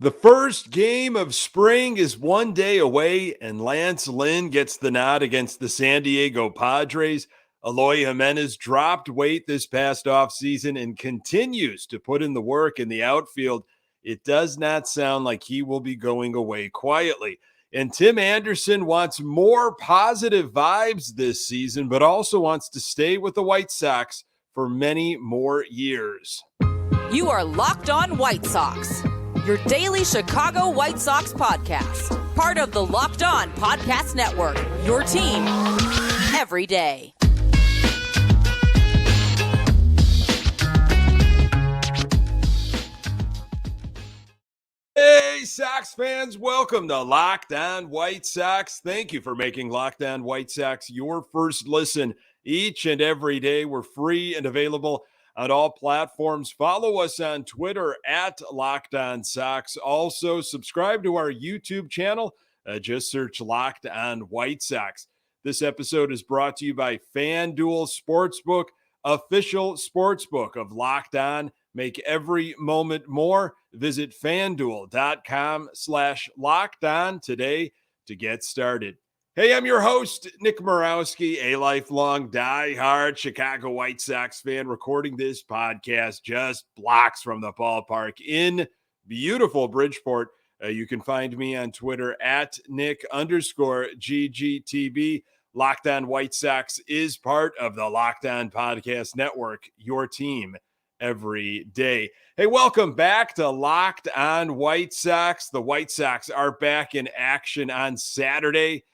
The first game of spring is one day away, and Lance Lynn gets the nod against the San Diego Padres. Eloy Jimenez dropped weight this past offseason and continues to put in the work in the outfield. It does not sound like he will be going away quietly. And Tim Anderson wants more positive vibes this season, but also wants to stay with the White Sox for many more years. You are Locked On White Sox, your daily Chicago White Sox podcast. Part of the Locked On Podcast Network, your team every day. Hey, Sox fans, welcome to Locked On White Sox. Thank you for making Locked On White Sox your first listen each and every day. We're free and available on all platforms. Follow us on Twitter at Locked On Sox. Also, subscribe to our YouTube channel. Just search Locked On White Sox. This episode is brought to you by FanDuel Sportsbook, official sportsbook of Locked On. Make every moment more. Visit fanduel.com/lockedon today to get started. Hey, I'm your host, Nick Morawski, a lifelong diehard Chicago White Sox fan, recording this podcast just blocks from the ballpark in beautiful Bridgeport. You can find me on Twitter at Nick_GGTB. Locked On White Sox is part of the Locked On Podcast Network, your team every day. Hey, welcome back to Locked On White Sox. The White Sox are back in action on Saturday.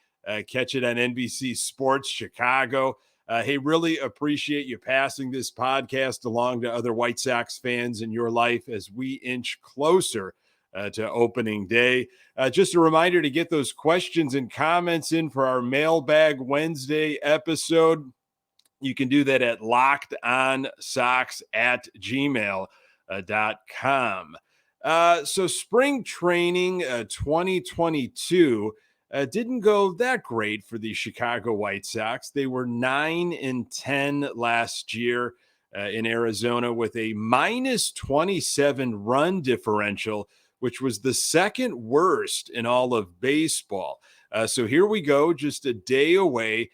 Catch it on NBC Sports Chicago. Hey, really appreciate you passing this podcast along to other White Sox fans in your life as we inch closer to opening day. Just a reminder to get those questions and comments in for our Mailbag Wednesday episode. You can do that at lockedonsox@gmail.com. So spring training 2022 didn't go that great for the Chicago White Sox. They were 9-10 last year in Arizona with a minus 27 run differential, which was the second worst in all of baseball. So here we go, just a day away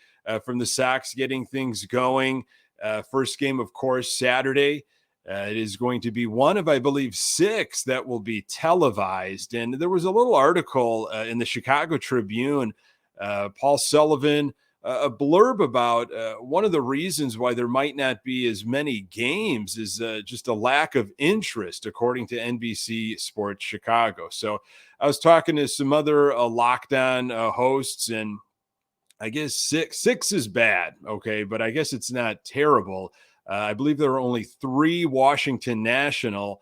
from the Sox getting things going. First game, of course, Saturday. It is going to be one of, I believe, 6 that will be televised. And there was a little article in the Chicago Tribune, Paul Sullivan, a blurb about one of the reasons why there might not be as many games is just a lack of interest, according to NBC Sports Chicago. So I was talking to some other Locked On hosts, and I guess six is bad, okay, but I guess it's not terrible. I believe there are only 3 Washington National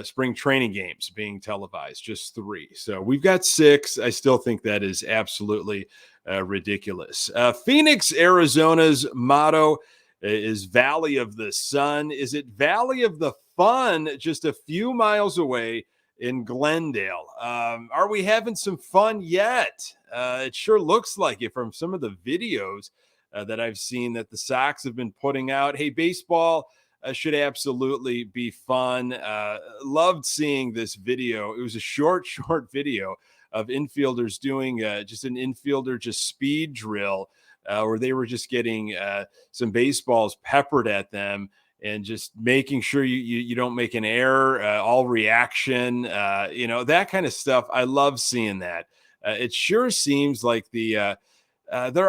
spring training games being televised, just 3. So we've got 6. I still think that is absolutely ridiculous. Phoenix, Arizona's motto is Valley of the Sun. Is it Valley of the Fun just a few miles away in Glendale? Are we having some fun yet? It sure looks like it from some of the videos that I've seen that the Sox have been putting out. Hey, baseball should absolutely be fun. Loved seeing this video. It was a short video of infielders doing just an infielder speed drill where they were just getting some baseballs peppered at them and just making sure you don't make an error, all reaction, that kind of stuff. I love seeing that. It sure seems like there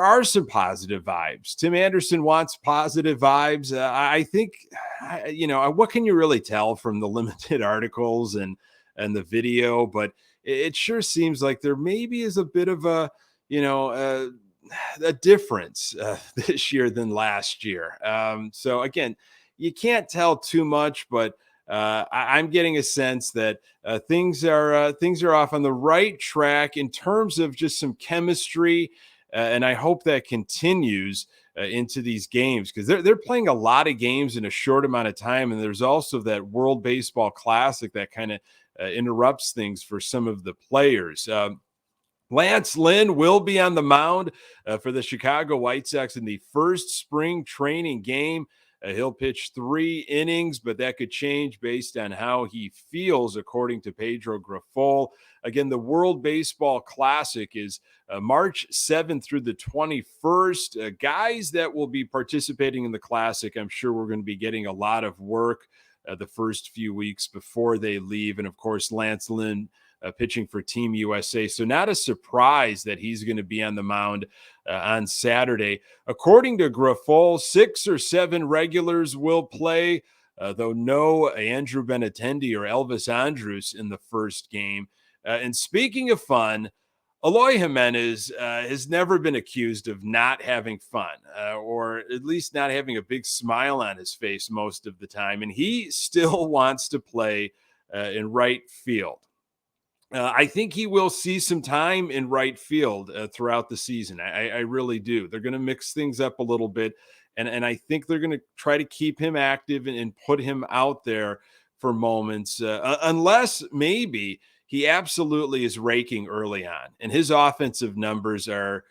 are some positive vibes. Tim Anderson wants positive vibes. I think, what can you really tell from the limited articles and the video? But it sure seems like there maybe is a bit of a difference this year than last year. So again, you can't tell too much, but I'm getting a sense that things are off on the right track in terms of just some chemistry, and I hope that continues into these games because they're playing a lot of games in a short amount of time, and there's also that World Baseball Classic that kind of interrupts things for some of the players. Lance Lynn will be on the mound for the Chicago White Sox in the first spring training game. He'll pitch 3 innings, but that could change based on how he feels, according to Pedro Grifol. Again, the World Baseball Classic is March 7th through the 21st. Guys that will be participating in the Classic, I'm sure we're going to be getting a lot of work the first few weeks before they leave. And of course, Lance Lynn pitching for Team USA. So not a surprise that he's going to be on the mound on Saturday. According to Grifol, 6 or 7 regulars will play, though no Andrew Benintendi or Elvis Andrus in the first game. And speaking of fun, Eloy Jimenez has never been accused of not having fun, or at least not having a big smile on his face most of the time. And he still wants to play in right field. I think he will see some time in right field throughout the season. I really do. They're going to mix things up a little bit. And I think they're going to try to keep him active and put him out there for moments, unless maybe he absolutely is raking early on. And his offensive numbers are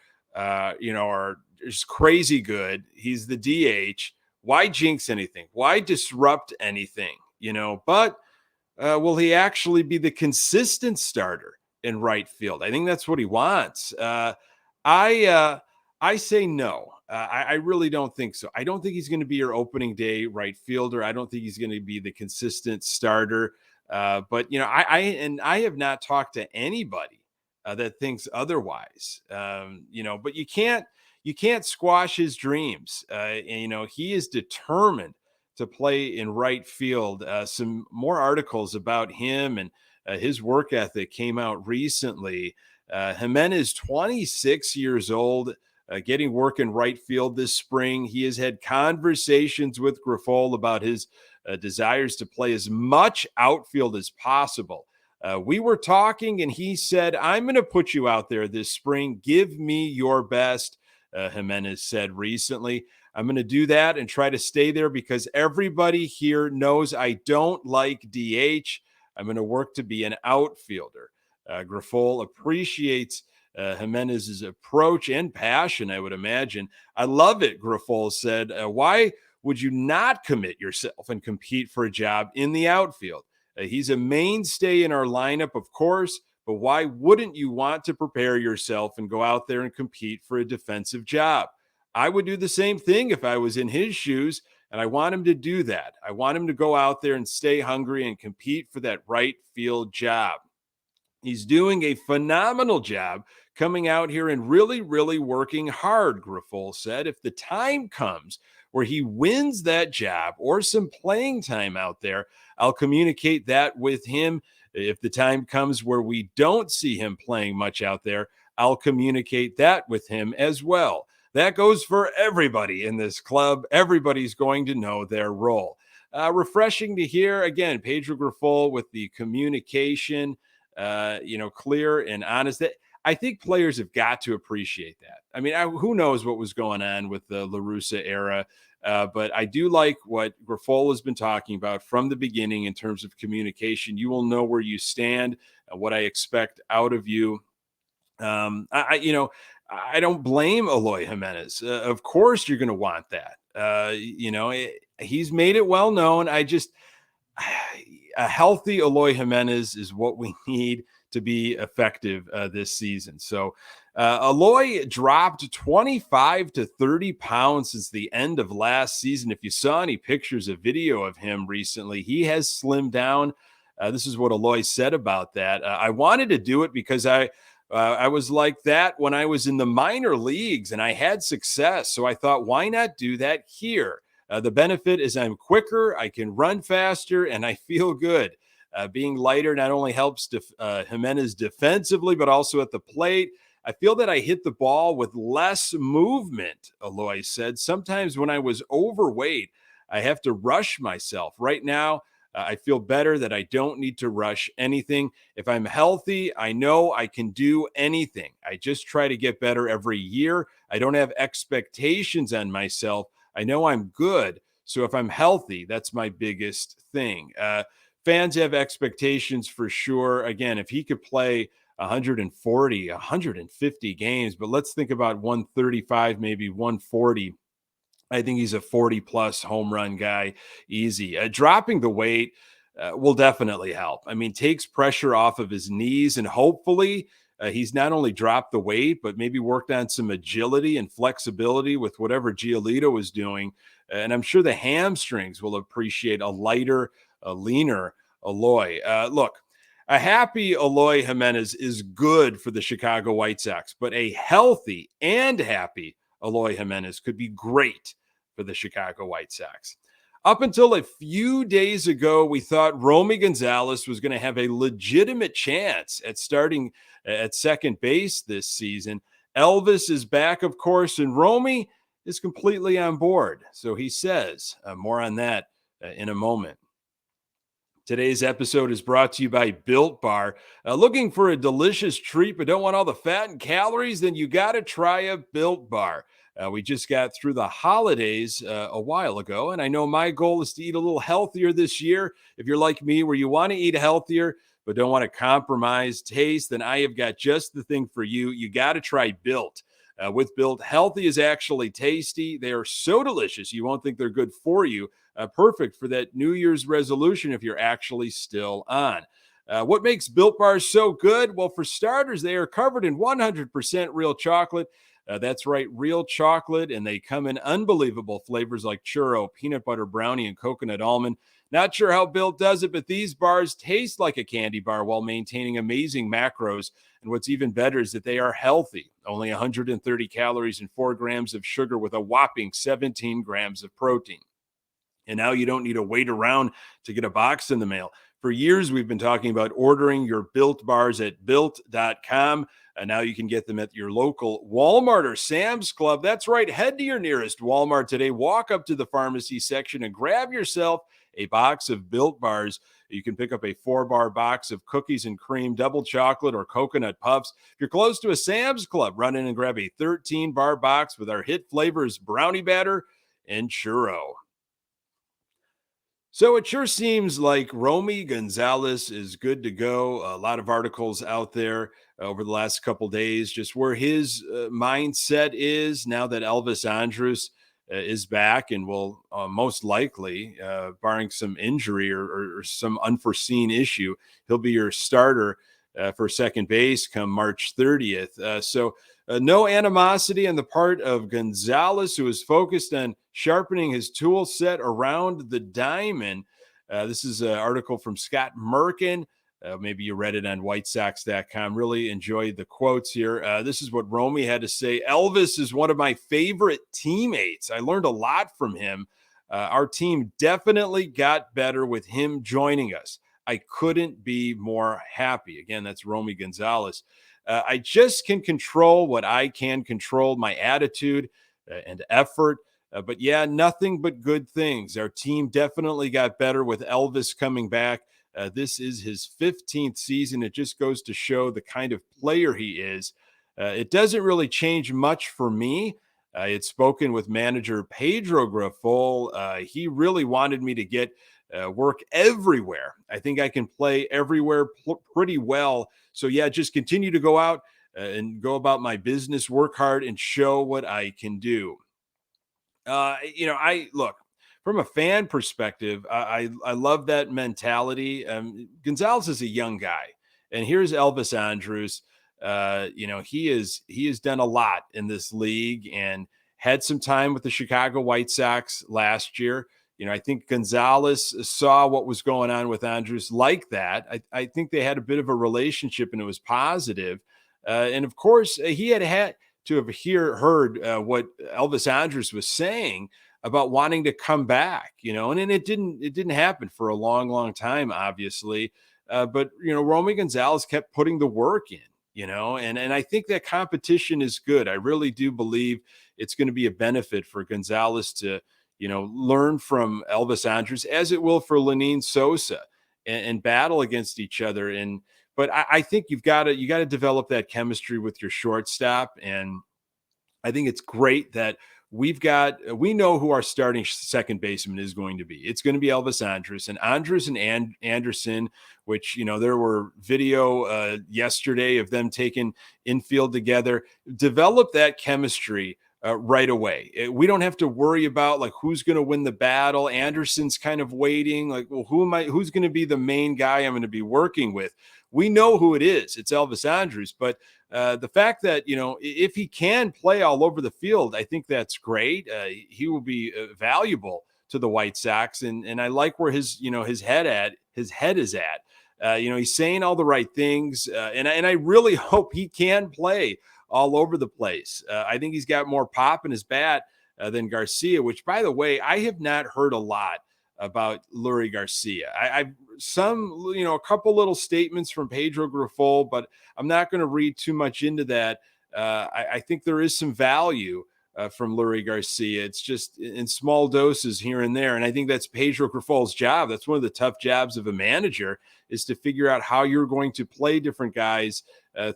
just crazy good. He's the DH. Why jinx anything? Why disrupt anything? But will he actually be the consistent starter in right field? I think that's what he wants. I say no. I really don't think so. I don't think he's going to be your opening day right fielder. I don't think he's going to be the consistent starter. But I have not talked to anybody that thinks otherwise. But you can't squash his dreams. He is determined to play in right field. Some more articles about him and his work ethic came out recently. Jimenez, 26 years old, getting work in right field this spring. He has had conversations with Grifol about his desires to play as much outfield as possible. We were talking, and he said, "I'm going to put you out there this spring. Give me your best," Jimenez said recently. "I'm going to do that and try to stay there because everybody here knows I don't like DH. I'm going to work to be an outfielder." Grifol appreciates Jimenez's approach and passion, I would imagine. "I love it," Grifol said. "Why would you not commit yourself and compete for a job in the outfield? He's a mainstay in our lineup, of course, but why wouldn't you want to prepare yourself and go out there and compete for a defensive job? I would do the same thing if I was in his shoes, and I want him to do that. I want him to go out there and stay hungry and compete for that right field job. He's doing a phenomenal job coming out here and really, really working hard," Grifol said. "If the time comes where he wins that job or some playing time out there, I'll communicate that with him. If the time comes where we don't see him playing much out there, I'll communicate that with him as well. That goes for everybody in this club. Everybody's going to know their role." Refreshing to hear, again, Pedro Grifol with the communication, clear and honest. I think players have got to appreciate that. I mean, who knows what was going on with the La Russa era, but I do like what Grifol has been talking about from the beginning in terms of communication. You will know where you stand, what I expect out of you. I don't blame Eloy Jimenez. Of course, you're going to want that. He's made it well known. A healthy Eloy Jimenez is what we need to be effective this season. So Eloy dropped 25 to 30 pounds since the end of last season. If you saw any pictures or video of him recently, he has slimmed down. This is what Eloy said about that. "I wanted to do it because I was like that when I was in the minor leagues and I had success. So I thought, why not do that here? The benefit is I'm quicker, I can run faster, and I feel good. Being lighter not only helps Jimenez defensively, but also at the plate. I feel that I hit the ball with less movement," Eloy said. "Sometimes when I was overweight, I have to rush myself. Right now, I feel better that I don't need to rush anything. If I'm healthy, I know I can do anything. I just try to get better every year. I don't have expectations on myself. I know I'm good. So if I'm healthy, that's my biggest thing." Fans have expectations for sure. Again, if he could play 140, 150 games, but let's think about 135, maybe 140. I think he's a 40-plus home run guy, easy. Dropping the weight will definitely help. I mean, takes pressure off of his knees, and hopefully he's not only dropped the weight, but maybe worked on some agility and flexibility with whatever Giolito was doing. And I'm sure the hamstrings will appreciate a lighter, a leaner Eloy. Look, a happy Eloy Jimenez is good for the Chicago White Sox, but a healthy and happy Eloy Jimenez could be great for the Chicago White Sox. Up until a few days ago, we thought Romy Gonzalez was going to have a legitimate chance at starting at second base this season. Elvis is back, of course, and Romy is completely on board. So he says. More on that in a moment. Today's episode is brought to you by Built Bar. Looking for a delicious treat but don't want all the fat and calories? Then you got to try a Built Bar. We just got through the holidays a while ago, and I know my goal is to eat a little healthier this year. If you're like me, where you want to eat healthier but don't want to compromise taste, then I have got just the thing for you. You got to try Built. With Built, healthy is actually tasty. They are so delicious, you won't think they're good for you. Perfect for that New Year's resolution if you're actually still on. What makes Built Bars so good? Well, for starters, they are covered in 100% real chocolate. That's right, real chocolate, and they come in unbelievable flavors like churro, peanut butter brownie, and coconut almond. Not sure how Built does it, but these bars taste like a candy bar while maintaining amazing macros. And what's even better is that they are healthy. Only 130 calories and 4 grams of sugar with a whopping 17 grams of protein. And now you don't need to wait around to get a box in the mail. For years, we've been talking about ordering your Built bars at Built.com. And now you can get them at your local Walmart or Sam's Club. That's right. Head to your nearest Walmart today. Walk up to the pharmacy section and grab yourself a box of Built bars. You can pick up a 4-bar box of cookies and cream, double chocolate, or coconut puffs. If you're close to a Sam's Club, run in and grab a 13-bar box with our hit flavors, brownie batter and churro. So it sure seems like Romy Gonzalez is good to go. A lot of articles out there over the last couple days, just where his mindset is now that Elvis Andrus is back and will most likely, barring some injury or some unforeseen issue, he'll be your starter for second base come March 30th. So no animosity on the part of Gonzalez, who is focused on sharpening his tool set around the diamond. This is an article from Scott Merkin. Maybe you read it on whitesox.com. Really enjoyed the quotes here. This is what Romy had to say. Elvis is one of my favorite teammates. I learned a lot from him. Our team definitely got better with him joining us. I couldn't be more happy. Again, that's Romy Gonzalez. I just can control what I can control, my attitude and effort. But yeah, nothing but good things. Our team definitely got better with Elvis coming back. This is his 15th season. It just goes to show the kind of player he is. It doesn't really change much for me. I had spoken with manager Pedro Grifol. He really wanted me to get work everywhere. I think I can play everywhere pretty well. So yeah, just continue to go out and go about my business, work hard, and show what I can do. I look from a fan perspective. I love that mentality. Gonzalez is a young guy, and here's Elvis Andrus. He has done a lot in this league and had some time with the Chicago White Sox last year. I think Gonzalez saw what was going on with Andrus like that. I think they had a bit of a relationship, and it was positive. And of course, he had to have heard what Elvis Andrus was saying about wanting to come back, and it didn't happen for a long, long time, obviously. But Romy Gonzalez kept putting the work in, and I think that competition is good. I really do believe it's going to be a benefit for Gonzalez to, learn from Elvis Andrus, as it will for Lynn Sosa, and battle against each other. But I think you got to develop that chemistry with your shortstop. And I think it's great that we know who our starting second baseman is going to be. It's going to be Elvis Andrus, and Anderson, which, there were video yesterday of them taking Infield together. Develop that chemistry right away. We don't have to worry about like who's going to win the battle. Anderson's kind of waiting. Like, well, who's going to be the main guy I'm going to be working with? We know who it is. It's Elvis Andrus. But the fact that, if he can play all over the field, I think that's great. He will be valuable to the White Sox. And I like where his head is at. He's saying all the right things. And I really hope he can play all over the place. I think he's got more pop in his bat than Garcia, which, by the way, I have not heard a lot about Leury Garcia. I've a couple little statements from Pedro Grifol, but I'm not going to read too much into that. I think there is some value from Leury Garcia. It's just in small doses here and there. And I think that's Pedro Grifol's job. That's one of the tough jobs of a manager, is to figure out how you're going to play different guys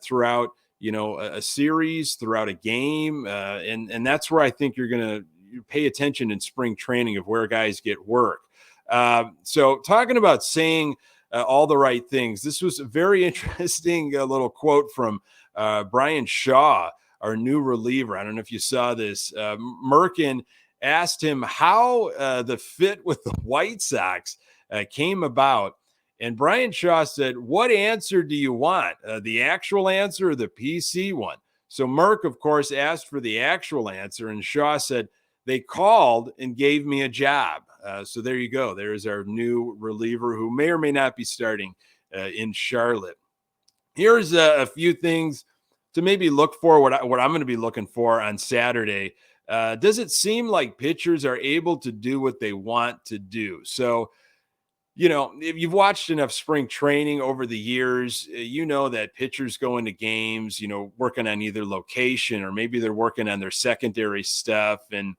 throughout a series, throughout a game. And that's where I think you're going to pay attention in spring training of where guys get work. So talking about saying all the right things, this was a very interesting little quote from Brian Shaw, our new reliever. I don't know if you saw this. Merkin asked him how the fit with the White Sox came about. And Brian Shaw said, "What answer do you want? The actual answer or the PC one?" So Merck, of course, asked for the actual answer. And Shaw said, "They called and gave me a job." So there you go. There's our new reliever who may or may not be starting in Charlotte. Here's a few things to maybe look for, what I'm going to be looking for on Saturday. Does it seem like pitchers are able to do what they want to do? So, if you've watched enough spring training over the years, you know that pitchers go into games, working on either location or maybe they're working on their secondary stuff. And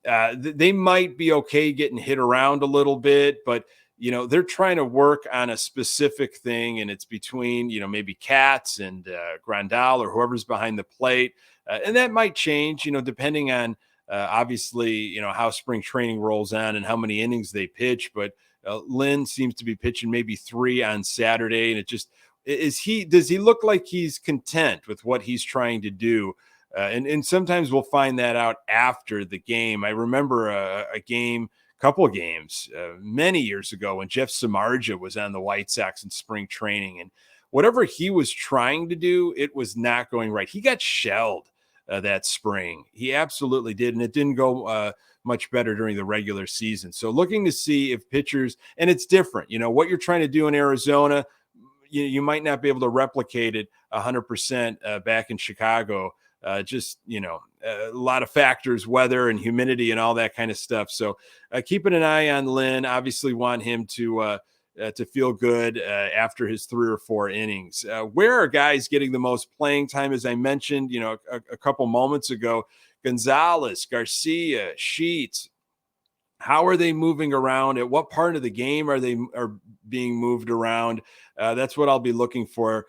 they might be okay getting hit around a little bit, but, they're trying to work on a specific thing. And it's between, maybe Katz and Grandal or whoever's behind the plate. And that might change, depending on obviously, how spring training rolls on and how many innings they pitch. But Lynn seems to be pitching maybe 3 on Saturday. And it just does he look like he's content with what he's trying to do? And sometimes we'll find that out after the game. I remember a couple of games many years ago when Jeff Samardzija was on the White Sox in spring training, and whatever he was trying to do, it was not going right. He got shelled that spring. He absolutely did. And it didn't go much better during the regular season. So looking to see if pitchers, and it's different, what you're trying to do in Arizona, you might not be able to replicate it 100% back in Chicago. A lot of factors, weather and humidity and all that kind of stuff. So keeping an eye on Lynn, obviously want him to feel good after his 3 or 4 innings. Where are guys getting the most playing time? As I mentioned, a couple moments ago, Gonzalez, Garcia, Sheets. How are they moving around? At what part of the game are being moved around? That's what I'll be looking for,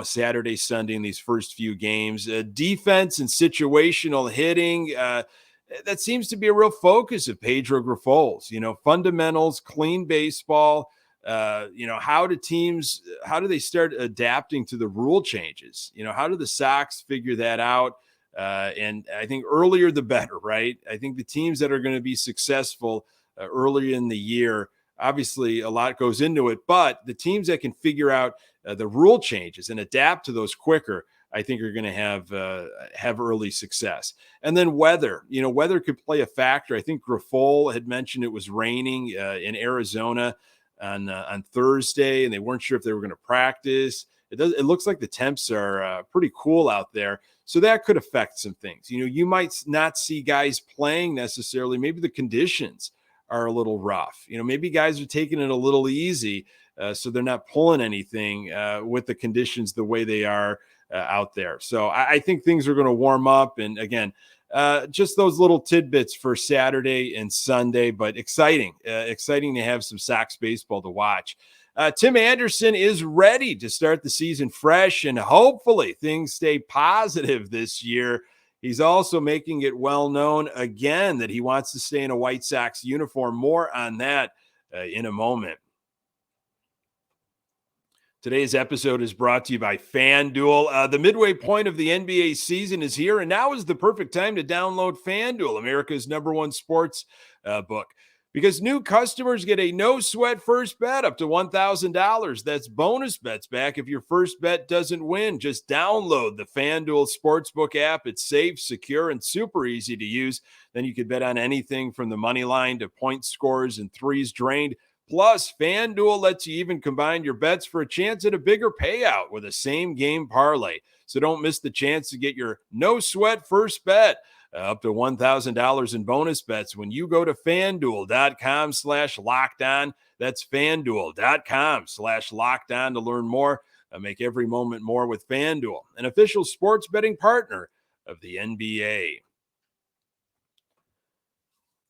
Saturday, Sunday in these first few games. Defense and situational hitting. That seems to be a real focus of Pedro Grifol's, fundamentals, clean baseball. How do they start adapting to the rule changes? How do the Sox figure that out? And I think earlier the better, right? I think the teams that are going to be successful early in the year, obviously a lot goes into it, but the teams that can figure out the rule changes and adapt to those quicker, I think are going to have early success. And then weather, weather could play a factor. I think Grifol had mentioned it was raining in Arizona on Thursday, and they weren't sure if they were going to practice. It looks like the temps are pretty cool out there. So that could affect some things. You might not see guys playing necessarily. Maybe the conditions are a little rough. Maybe guys are taking it a little easy, so they're not pulling anything with the conditions the way they are out there. So I think things are going to warm up. And again, just those little tidbits for Saturday and Sunday, but exciting to have some Sox baseball to watch. Tim Anderson is ready to start the season fresh, and hopefully things stay positive this year. He's also making it well known again that he wants to stay in a White Sox uniform. More on that in a moment. Today's episode is brought to you by FanDuel. The midway point of the NBA season is here, and now is the perfect time to download FanDuel, America's #1 sports book, because new customers get a no-sweat first bet up to $1,000. That's bonus bets back if your first bet doesn't win. Just download the FanDuel Sportsbook app. It's safe, secure, and super easy to use. Then you can bet on anything from the money line to point scores and threes drained. Plus, FanDuel lets you even combine your bets for a chance at a bigger payout with a same-game parlay. So don't miss the chance to get your no-sweat first bet up to $1,000 in bonus bets when you go to FanDuel.com/lockedon. That's FanDuel.com/lockedon to learn more. Make every moment more with FanDuel, an official sports betting partner of the NBA.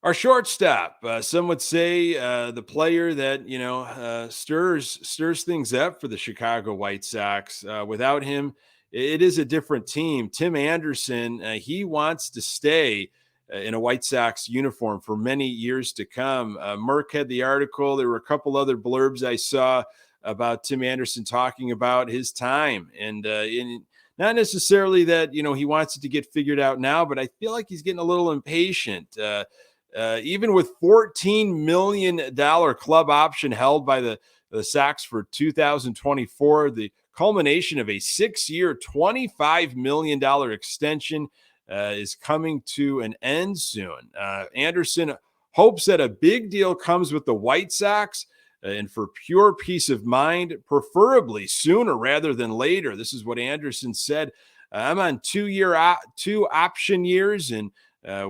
Our shortstop, some would say the player that, stirs things up for the Chicago White Sox. Without him, it is a different team. Tim Anderson, he wants to stay in a White Sox uniform for many years to come. Merck had the article. There were a couple other blurbs I saw about Tim Anderson talking about his time. And not necessarily that, he wants it to get figured out now, but I feel like he's getting a little impatient. Even with $14 million club option held by the Sox for 2024, the culmination of a 6-year, $25 million extension is coming to an end soon. Anderson hopes that a big deal comes with the White Sox, and for pure peace of mind, preferably sooner rather than later. This is what Anderson said. I'm on two option years, and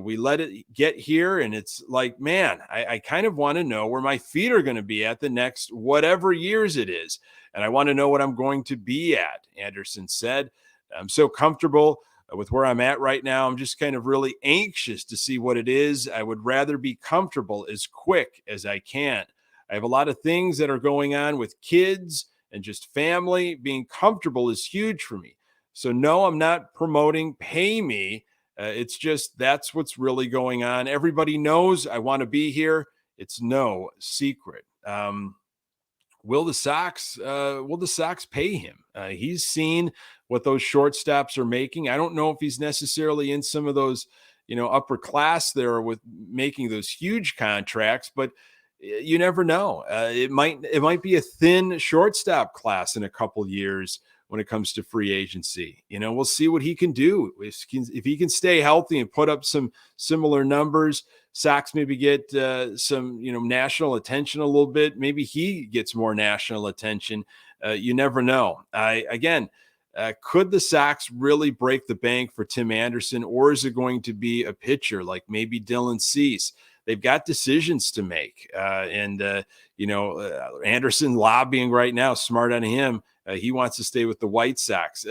we let it get here, and it's like, man, I kind of want to know where my feet are going to be at the next whatever years it is. And I want to know what I'm going to be at, Anderson said. I'm so comfortable with where I'm at right now. I'm just kind of really anxious to see what it is. I would rather be comfortable as quick as I can. I have a lot of things that are going on with kids and just family. Being comfortable is huge for me. So no, I'm not promoting pay me. It's just that's what's really going on. Everybody knows I want to be here. It's no secret. Will the Sox pay him? He's seen what those shortstops are making. I don't know if he's necessarily in some of those, upper class there with making those huge contracts, but you never know. It might be a thin shortstop class in a couple years when it comes to free agency. We'll see what he can do. If he can stay healthy and put up some similar numbers, Sox maybe get some, national attention a little bit. Maybe he gets more national attention. You never know. Could the Sox really break the bank for Tim Anderson, or is it going to be a pitcher like maybe Dylan Cease? They've got decisions to make. Anderson lobbying right now, smart on him. He wants to stay with the White Sox.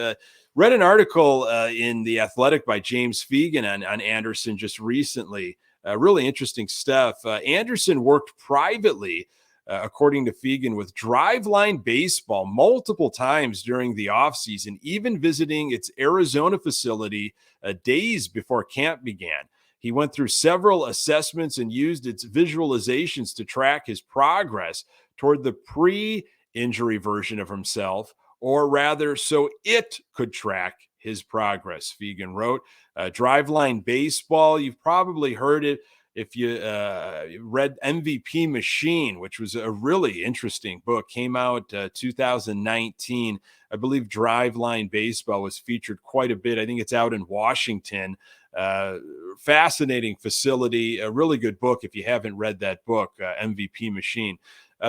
Read an article in The Athletic by James Fegan on Anderson just recently. Really interesting stuff. Anderson worked privately, according to Fegan, with Driveline Baseball multiple times during the offseason, even visiting its Arizona facility days before camp began. He went through several assessments and used its visualizations to track his progress toward the pre-injury version of himself, or rather, so it could track his progress, Fegan wrote. Driveline Baseball, you've probably heard it if you read MVP Machine, which was a really interesting book, came out 2019. I believe Driveline Baseball was featured quite a bit. I think it's out in Washington. Fascinating facility, a really good book if you haven't read that book, MVP Machine.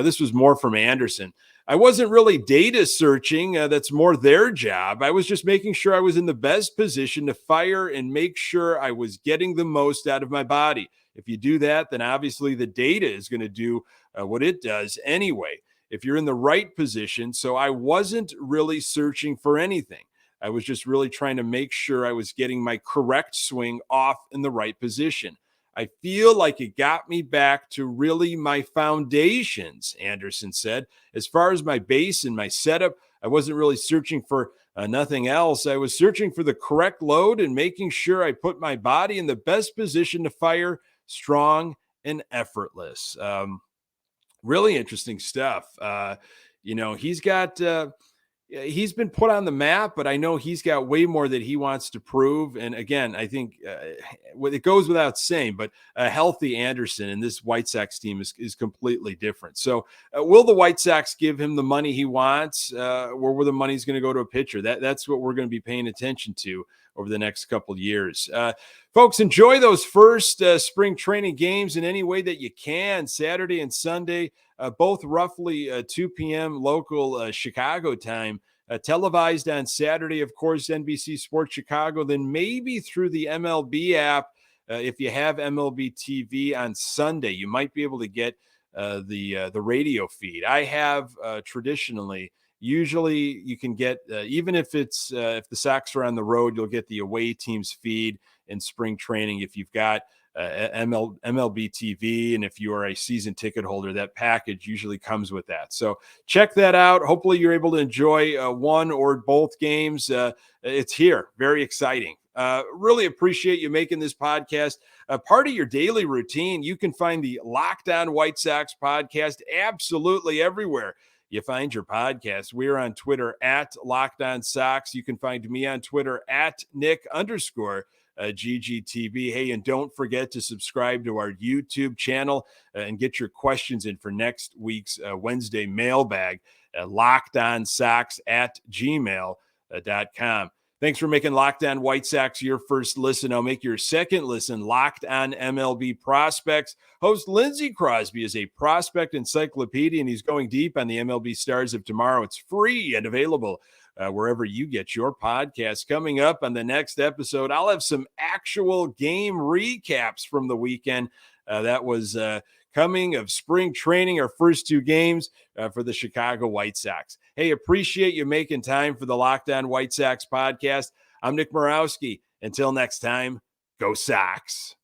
This was more from Anderson. I wasn't really data searching. That's more their job. I was just making sure I was in the best position to fire and make sure I was getting the most out of my body. If you do that, then obviously the data is going to do what it does anyway. If you're in the right position, so I wasn't really searching for anything. I was just really trying to make sure I was getting my correct swing off in the right position. I feel like it got me back to really my foundations, Anderson said. As far as my base and my setup, I wasn't really searching for nothing else. I was searching for the correct load and making sure I put my body in the best position to fire strong and effortless. Really interesting stuff. He's been put on the map, but I know he's got way more that he wants to prove. And again, I think it goes without saying, but a healthy Anderson and this White Sox team is completely different. So will the White Sox give him the money he wants, or where the money's going to go to a pitcher? That's what we're going to be paying attention to over the next couple of years. Folks, enjoy those first spring training games in any way that you can. Saturday and Sunday, both roughly 2 p.m. local Chicago time. Televised on Saturday, of course, NBC Sports Chicago, then maybe through the MLB app. If you have MLB TV on Sunday, you might be able to get the radio feed. I have traditionally. Usually you can get, even if it's if the Sox are on the road, you'll get the away team's feed in spring training. If you've got MLB TV, and if you are a season ticket holder, that package usually comes with that. So check that out. Hopefully you're able to enjoy one or both games. It's here. Very exciting. Really appreciate you making this podcast part of your daily routine. You can find the Locked On White Sox podcast absolutely everywhere you find your podcast. We're on Twitter at Locked On Sox. You can find me on Twitter at Nick_GGTV. Hey, and don't forget to subscribe to our YouTube channel and get your questions in for next week's Wednesday mailbag at lockedonsox@gmail.com. Thanks for making Locked On White Sox your first listen. I'll make your second listen Locked On MLB Prospects. Host Lindsey Crosby is a prospect encyclopedia, and he's going deep on the MLB stars of tomorrow. It's free and available wherever you get your podcasts. Coming up on the next episode, I'll have some actual game recaps from the weekend. That was coming of spring training, our first two games for the Chicago White Sox. Hey, appreciate you making time for the Locked On White Sox podcast. I'm Nick Morawski. Until next time, go Sox.